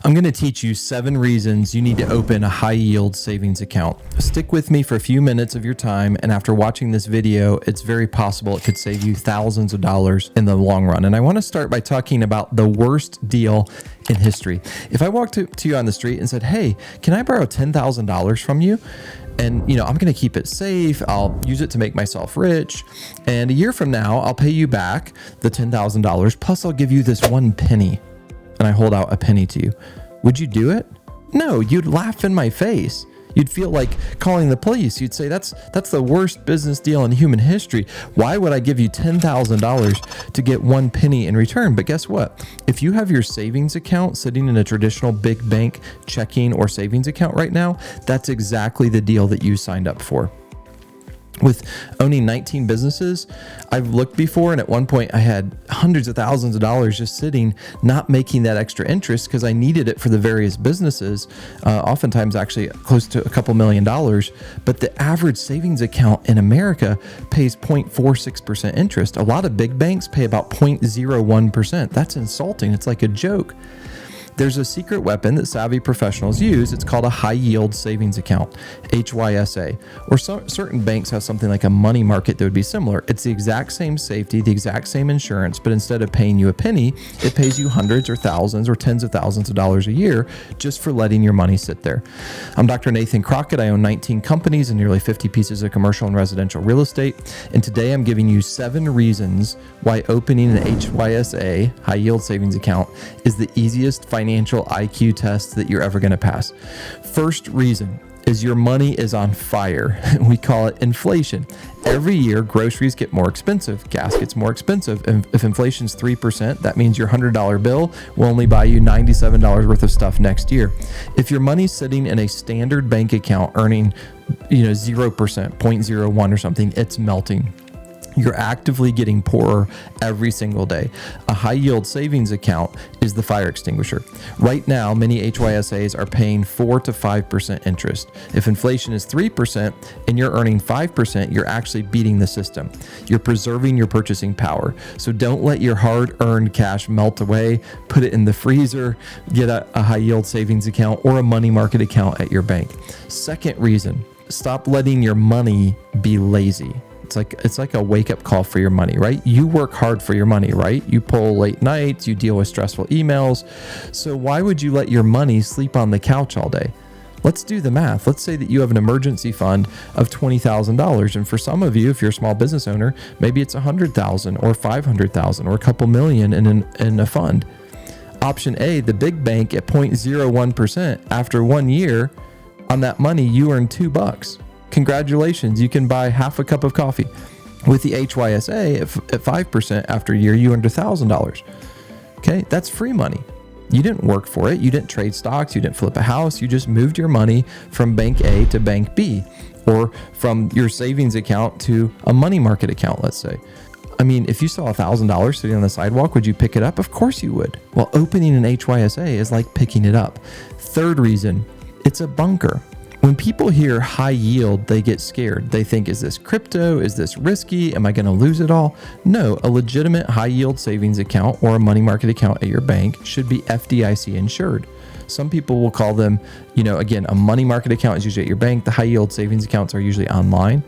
I'm going to teach you 7 reasons you need to open a high-yield savings account. Stick with me for a few minutes of your time, and after watching this video, it's very possible it could save you thousands of dollars in the long run. And I want to start by talking about the worst deal in history. If I walked to you on the street and said, "Hey, can I borrow $10,000 from you? And, I'm going to keep it safe. I'll use it to make myself rich. And a year from now, I'll pay you back the $10,000, plus I'll give you this 1 penny." And I hold out a penny to you. Would you do it? No, you'd laugh in my face. You'd feel like calling the police. You'd say, that's the worst business deal in human history. Why would I give you $10,000 to get 1 penny in return? But guess what? If you have your savings account sitting in a traditional big bank checking or savings account right now, that's exactly the deal that you signed up for. With owning 19 businesses, I've looked before, and at one point I had hundreds of thousands of dollars just sitting, not making that extra interest because I needed it for the various businesses, oftentimes actually close to a couple $1,000,000. But the average savings account in America pays 0.46% interest. A lot of big banks pay about 0.01%. That's insulting. It's like a joke. There's a secret weapon that savvy professionals use. It's called a high-yield savings account, HYSA, or certain banks have something like a money market that would be similar. It's the exact same safety, the exact same insurance, but instead of paying you a penny, it pays you hundreds or thousands or tens of thousands of dollars a year just for letting your money sit there. I'm Dr. Nathan Crockett. I own 19 companies and nearly 50 pieces of commercial and residential real estate. And today I'm giving you 7 reasons why opening an HYSA, high-yield savings account, is the easiest financial IQ test that you're ever going to pass. First reason is your money is on fire. We call it inflation. Every year, groceries get more expensive. Gas gets more expensive. And if inflation's 3%, that means your $100 bill will only buy you $97 worth of stuff next year. If your money's sitting in a standard bank account earning 0%, 0.01 or something, it's melting. You're actively getting poorer every single day. A high-yield savings account is the fire extinguisher. Right now, many HYSAs are paying 4 to 5% interest. If inflation is 3% and you're earning 5%, you're actually beating the system. You're preserving your purchasing power. So don't let your hard-earned cash melt away. Put it in the freezer, get a high-yield savings account or a money market account at your bank. Second reason, stop letting your money be lazy. It's like a wake-up call for your money, right? You work hard for your money, right? You pull late nights, you deal with stressful emails. So why would you let your money sleep on the couch all day? Let's do the math. Let's say that you have an emergency fund of $20,000. And for some of you, if you're a small business owner, maybe it's $100,000 or $500,000 or a couple million in a fund. Option A, the big bank at 0.01%. After 1 year, on that money, you earn $2. Congratulations, you can buy half a cup of coffee. With the HYSA at 5% after a year, you earned $1,000. Okay, that's free money. You didn't work for it. You didn't trade stocks. You didn't flip a house. You just moved your money from bank A to bank B, or from your savings account to a money market account, let's say. I mean, if you saw $1,000 sitting on the sidewalk, would you pick it up? Of course you would. Well, opening an HYSA is like picking it up. Third reason, it's a bunker. When people hear high yield, they get scared. They think, is this crypto? Is this risky? Am I going to lose it all? No, a legitimate high yield savings account or a money market account at your bank should be FDIC insured. Some people will call them, again, a money market account is usually at your bank. The high yield savings accounts are usually online.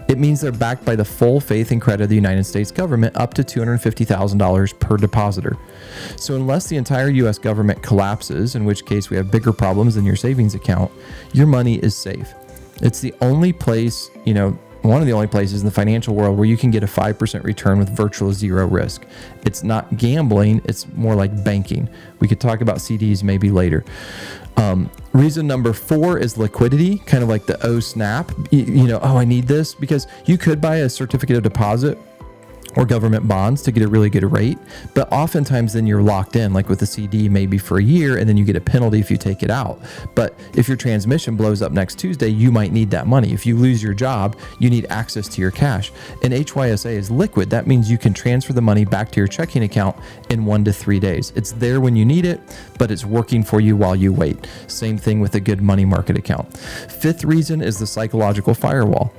It means they're backed by the full faith and credit of the United States government up to $250,000 per depositor. So unless the entire U.S. government collapses, in which case we have bigger problems than your savings account, your money is safe. It's the only place, one of the only places in the financial world where you can get a 5% return with virtual zero risk. It's not gambling, it's more like banking. We could talk about CDs maybe later. Reason number 4 is liquidity, kind of like the snap, I need this, because you could buy a certificate of deposit or government bonds to get a really good rate. But oftentimes then you're locked in, like with a CD, maybe for a year, and then you get a penalty if you take it out. But if your transmission blows up next Tuesday, you might need that money. If you lose your job, you need access to your cash. And HYSA is liquid. That means you can transfer the money back to your checking account in 1 to 3 days. It's there when you need it, but it's working for you while you wait. Same thing with a good money market account. Fifth reason is the psychological firewall.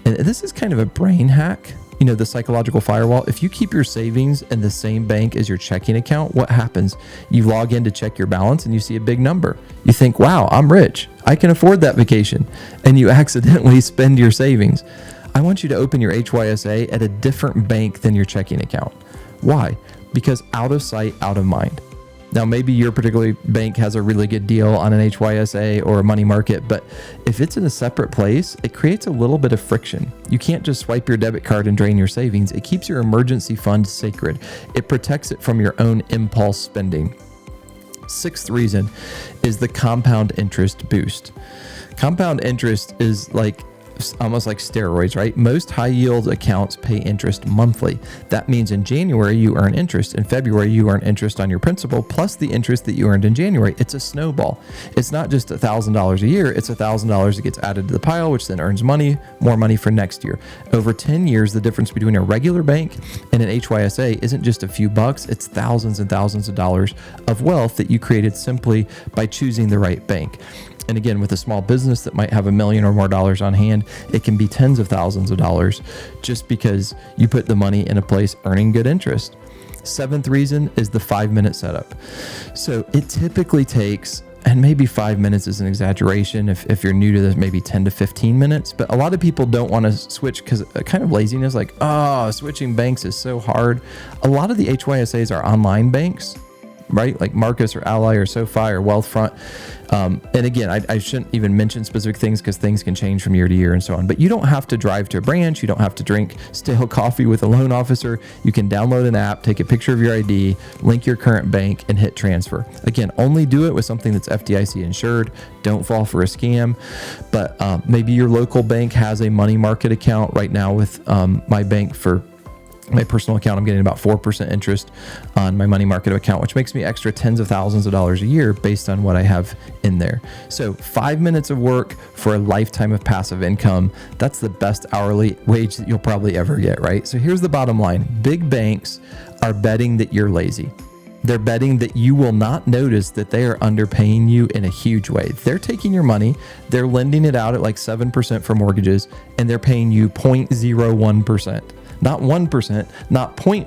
And this is kind of a brain hack. the psychological firewall. If you keep your savings in the same bank as your checking account, what happens? You log in to check your balance and you see a big number. You think, wow, I'm rich. I can afford that vacation. And you accidentally spend your savings. I want you to open your HYSA at a different bank than your checking account. Why? Because out of sight, out of mind. Now, maybe your particular bank has a really good deal on an HYSA or a money market, but if it's in a separate place, it creates a little bit of friction. You can't just swipe your debit card and drain your savings. It keeps your emergency fund sacred. It protects it from your own impulse spending. Sixth reason is the compound interest boost. Compound interest is almost like steroids, right? Most high yield accounts pay interest monthly. That means in January you earn interest. In February you earn interest on your principal plus the interest that you earned in January. It's a snowball. It's not just $1,000 a year. It's $1,000 that gets added to the pile, which then earns more money for next year. Over 10 years, the difference between a regular bank and an HYSA isn't just a few bucks. It's thousands and thousands of dollars of wealth that you created simply by choosing the right bank. And again, with a small business that might have $1 million or more on hand, it can be tens of thousands of dollars just because you put the money in a place earning good interest. Seventh reason is the 5-minute setup. So it typically takes, and maybe 5 minutes is an exaggeration if you're new to this, maybe 10 to 15 minutes, but a lot of people don't want to switch because kind of laziness, like, switching banks is so hard. A lot of the HYSAs are online banks, right? Like Marcus or Ally or SoFi or Wealthfront. And again, I shouldn't even mention specific things because things can change from year to year and so on. But you don't have to drive to a branch. You don't have to drink stale coffee with a loan officer. You can download an app, take a picture of your ID, link your current bank, and hit transfer. Again, only do it with something that's FDIC insured. Don't fall for a scam. But maybe your local bank has a money market account. Right now with my bank, for my personal account, I'm getting about 4% interest on my money market account, which makes me extra tens of thousands of dollars a year based on what I have in there. So 5 minutes of work for a lifetime of passive income. That's the best hourly wage that you'll probably ever get, right? So here's the bottom line. Big banks are betting that you're lazy. They're betting that you will not notice that they are underpaying you in a huge way. They're taking your money, they're lending it out at like 7% for mortgages, and they're paying you 0.01%. Not 1%, not 0.1%,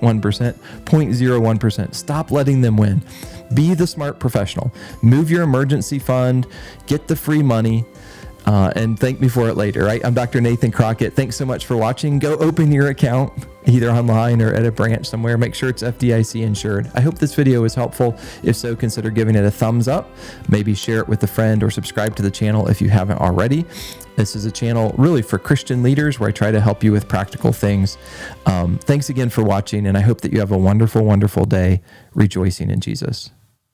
0.01%. Stop letting them win. Be the smart professional. Move your emergency fund, get the free money, and thank me for it later, right? I'm Dr. Nathan Crockett. Thanks so much for watching. Go open your account either online or at a branch somewhere. Make sure it's FDIC insured. I hope this video was helpful. If so, consider giving it a thumbs up. Maybe share it with a friend or subscribe to the channel if you haven't already. This is a channel really for Christian leaders where I try to help you with practical things. Thanks again for watching, and I hope that you have a wonderful, wonderful day rejoicing in Jesus.